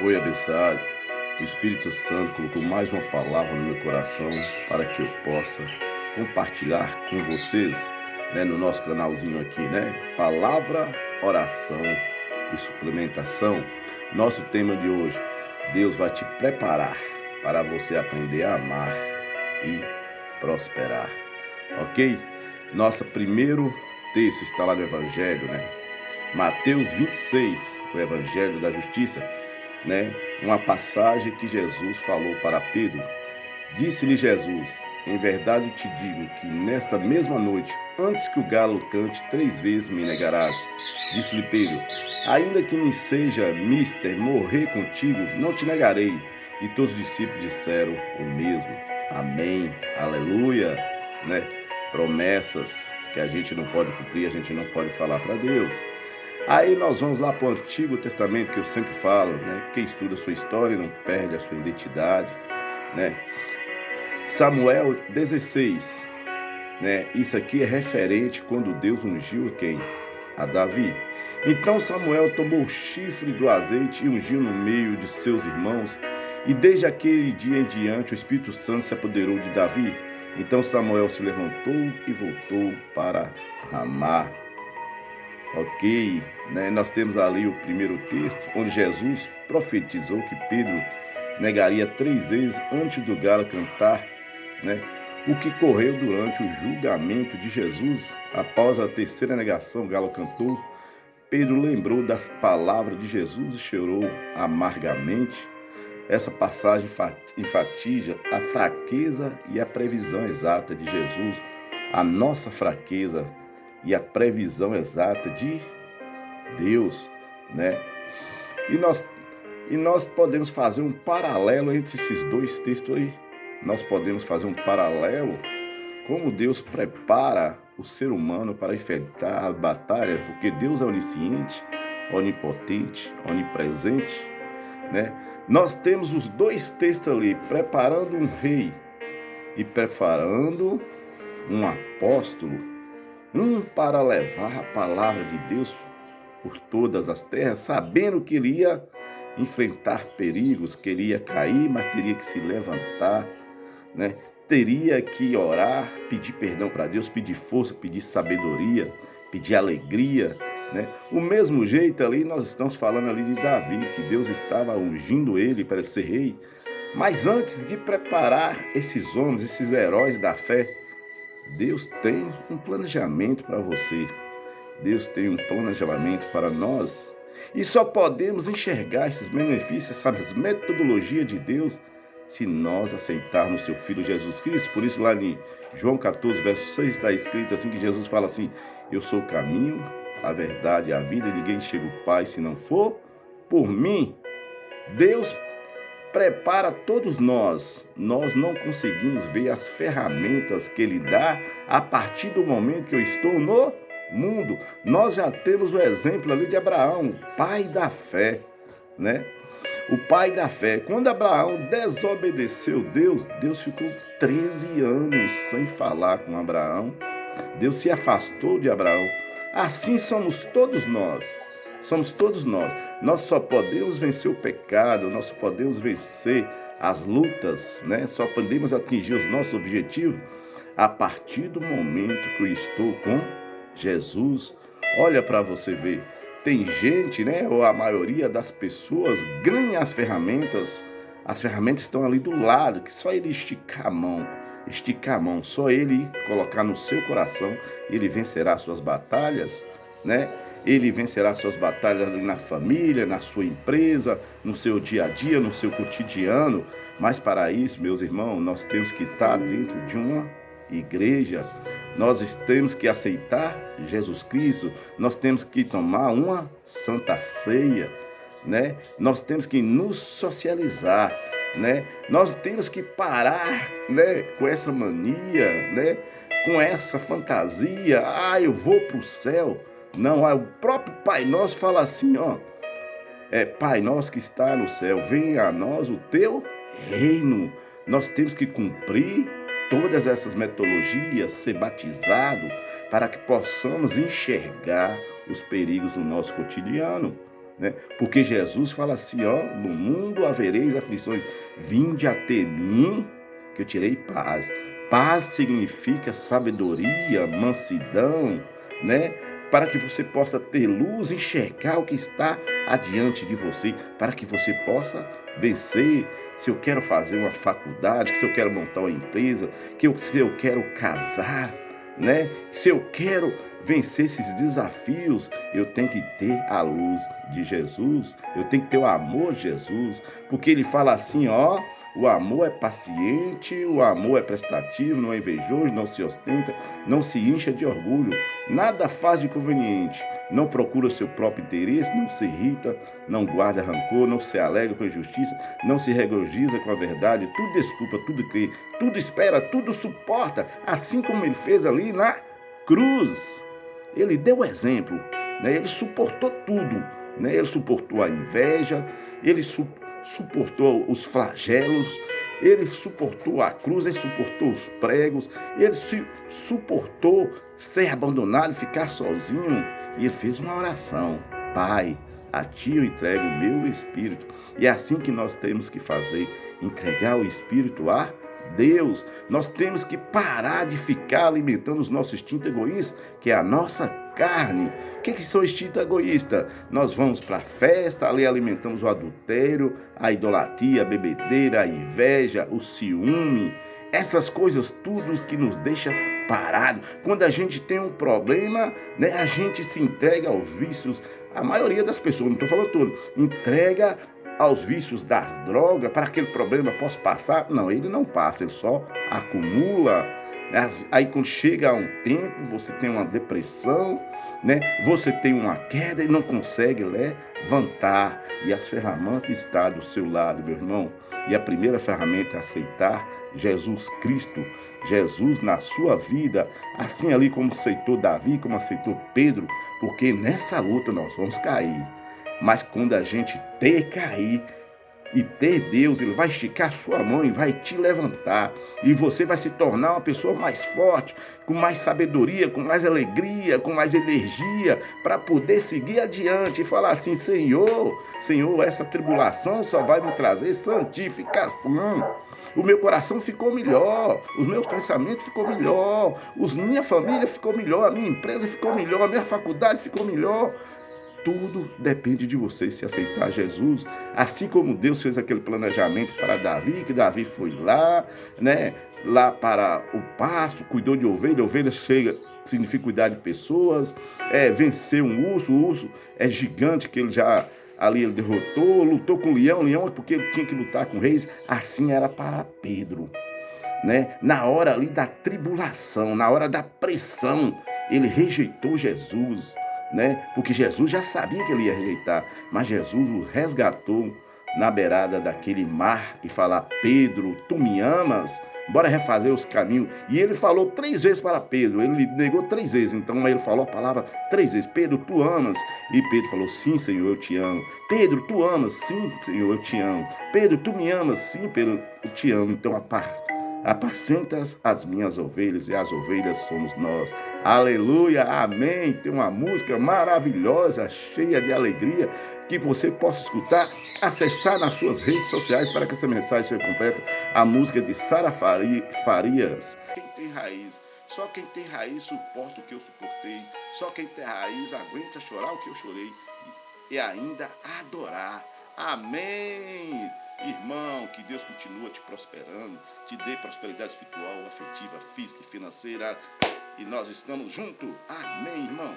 Oi, abençoado. O Espírito Santo colocou mais uma palavra no meu coração para que eu possa compartilhar com vocês, no nosso canalzinho aqui, Palavra, oração e suplementação. Nosso tema de hoje: Deus vai te preparar para você aprender a amar e prosperar. Ok? Nosso primeiro texto está lá no Evangelho, Mateus 26, o Evangelho da Justiça, uma passagem que Jesus falou para Pedro. Disse-lhe Jesus: em verdade te digo que nesta mesma noite, antes que o galo cante 3 vezes, me negarás. Disse-lhe Pedro: ainda que me seja mister morrer contigo, não te negarei. E todos os discípulos disseram o mesmo. Amém, aleluia, Promessas que a gente não pode cumprir, a gente não pode falar para Deus. Aí nós vamos lá para o Antigo Testamento, que eu sempre falo, Quem estuda a sua história não perde a sua identidade, Samuel 16, Isso aqui é referente quando Deus ungiu quem? A Davi. Então Samuel tomou o chifre do azeite e ungiu no meio de seus irmãos, e desde aquele dia em diante o Espírito Santo se apoderou de Davi. Então Samuel se levantou e voltou para Ramá. Ok, nós temos ali o primeiro texto, onde Jesus profetizou que Pedro negaria 3 vezes antes do galo cantar, O que correu durante o julgamento de Jesus. Após a terceira negação, o galo cantou. Pedro lembrou das palavras de Jesus e chorou amargamente. Essa passagem enfatiza a fraqueza e a previsão exata de Jesus, a nossa fraqueza e a previsão exata de Deus, E nós podemos fazer um paralelo entre esses dois textos aí. Nós podemos fazer um paralelo como Deus prepara o ser humano para enfrentar a batalha, porque Deus é onisciente, onipotente, onipresente, Nós temos os dois textos ali, preparando um rei e preparando um apóstolo, um para levar a palavra de Deus por todas as terras, sabendo que ele ia enfrentar perigos, que ele ia cair, mas teria que se levantar, Teria que orar, pedir perdão para Deus, pedir força, pedir sabedoria, pedir alegria, O mesmo jeito ali, nós estamos falando ali de Davi, que Deus estava ungindo ele para ser rei. Mas antes de preparar esses homens, esses heróis da fé, Deus tem um planejamento para você. Deus tem um planejamento para nós. E só podemos enxergar esses benefícios, essas metodologias de Deus, se nós aceitarmos seu Filho Jesus Cristo. Por isso lá em João 14, verso 6, está escrito assim, que Jesus fala assim: eu sou o caminho, a verdade e a vida, e ninguém chega ao Pai se não for por mim. Deus prepara todos nós. Nós não conseguimos ver as ferramentas que Ele dá a partir do momento que eu estou no mundo. Nós já temos o exemplo ali de Abraão, o pai da fé, O pai da fé. Quando Abraão desobedeceu Deus, Deus ficou 13 anos sem falar com Abraão. Deus se afastou de Abraão. Assim somos todos nós. Somos todos nós. Nós só podemos vencer o pecado, nós só podemos vencer as lutas, Só podemos atingir os nossos objetivos a partir do momento que eu estou com Jesus. Olha para você ver. Tem gente, ou a maioria das pessoas ganha as ferramentas estão ali do lado, que só ele esticar a mão, só ele colocar no seu coração, ele vencerá suas batalhas, Ele vencerá suas batalhas ali na família, na sua empresa, no seu dia a dia, no seu cotidiano. Mas para isso, meus irmãos, nós temos que estar dentro de uma igreja. Nós temos que aceitar Jesus Cristo, nós temos que tomar uma santa ceia, Nós temos que nos socializar, Nós temos que parar, com essa mania, com essa fantasia. Eu vou para o céu. Não, o próprio Pai Nosso fala assim, Pai Nosso que está no céu, venha a nós o teu reino. Nós temos que cumprir todas essas metodologias, ser batizado, para que possamos enxergar os perigos do nosso cotidiano, né? Porque Jesus fala assim, ó, no mundo havereis aflições, vinde até mim, que eu tirei paz. Paz significa sabedoria, mansidão, né? Para que você possa ter luz, enxergar o que está adiante de você, para que você possa vencer. Se eu quero fazer uma faculdade, se eu quero montar uma empresa, se eu quero casar, né? Se eu quero vencer esses desafios, eu tenho que ter a luz de Jesus, eu tenho que ter o amor de Jesus, porque ele fala assim, ó, o amor é paciente, o amor é prestativo, não é invejoso, não se ostenta, não se incha de orgulho, nada faz de conveniente, não procura o seu próprio interesse, não se irrita, não guarda rancor, não se alegra com a injustiça, não se regozija com a verdade, tudo desculpa, tudo crê, tudo espera, tudo suporta, assim como ele fez ali na cruz. Ele deu o exemplo, né? Ele suportou tudo, né? Ele suportou a inveja, ele suportou os flagelos, ele suportou a cruz, ele suportou os pregos, ele suportou ser abandonado e ficar sozinho. E ele fez uma oração: Pai, a ti eu entrego o meu espírito. E é assim que nós temos que fazer, entregar o espírito a Deus. Nós temos que parar de ficar alimentando os nossos instintos egoístas, que é a nossa carne. O que são instintos egoístas? Nós vamos para a festa, ali alimentamos o adultério, a idolatria, a bebedeira, a inveja, o ciúme, essas coisas tudo que nos deixa parado. Quando a gente tem um problema, né, a gente se entrega aos vícios. A maioria das pessoas, não estou falando tudo, entrega aos vícios das drogas para que aquele problema possa passar. Não, ele não passa, ele só acumula. Aí quando chega a um tempo, você tem uma depressão, né? Você tem uma queda e não consegue levantar. E as ferramentas estão do seu lado, meu irmão. E a primeira ferramenta é aceitar Jesus Cristo, Jesus na sua vida, assim ali como aceitou Davi, como aceitou Pedro, porque nessa luta nós vamos cair. Mas quando a gente ter cair e ter Deus, Ele vai esticar sua mão e vai te levantar. E você vai se tornar uma pessoa mais forte, com mais sabedoria, com mais alegria, com mais energia, para poder seguir adiante e falar assim, Senhor, essa tribulação só vai me trazer santificação. O meu coração ficou melhor, os meus pensamentos ficou melhor, minha família ficou melhor, a minha empresa ficou melhor, a minha faculdade ficou melhor. Tudo depende de você se aceitar Jesus, assim como Deus fez aquele planejamento para Davi, que Davi foi lá, né? Lá para o pasto, cuidou de ovelha, ovelha chega, significa cuidar de pessoas, vencer um urso, o urso é gigante que ele já ali ele derrotou, lutou com o leão porque ele tinha que lutar com reis, assim era para Pedro, né? Na hora ali da tribulação, na hora da pressão, ele rejeitou Jesus, né? Porque Jesus já sabia que ele ia rejeitar, mas Jesus o resgatou na beirada daquele mar e falar, Pedro, tu me amas? Bora refazer os caminhos. E ele falou 3 vezes para Pedro, ele negou 3 vezes, então ele falou a palavra 3 vezes, Pedro, tu amas? E Pedro falou, sim, Senhor, eu te amo. Pedro, tu amas? Sim, Senhor, eu te amo. Pedro, tu me amas? Sim, Pedro, eu te amo. Então apacentas as minhas ovelhas e as ovelhas somos nós. Aleluia, amém. Tem uma música maravilhosa, cheia de alegria, que você possa escutar, acessar nas suas redes sociais para que essa mensagem seja completa. A música de Sara Farias. Quem tem raiz, só quem tem raiz suporta o que eu suportei. Só quem tem raiz aguenta chorar o que eu chorei e ainda adorar. Amém. Irmão, que Deus continue te prosperando, te dê prosperidade espiritual, afetiva, física e financeira. E nós estamos juntos. Amém, irmão.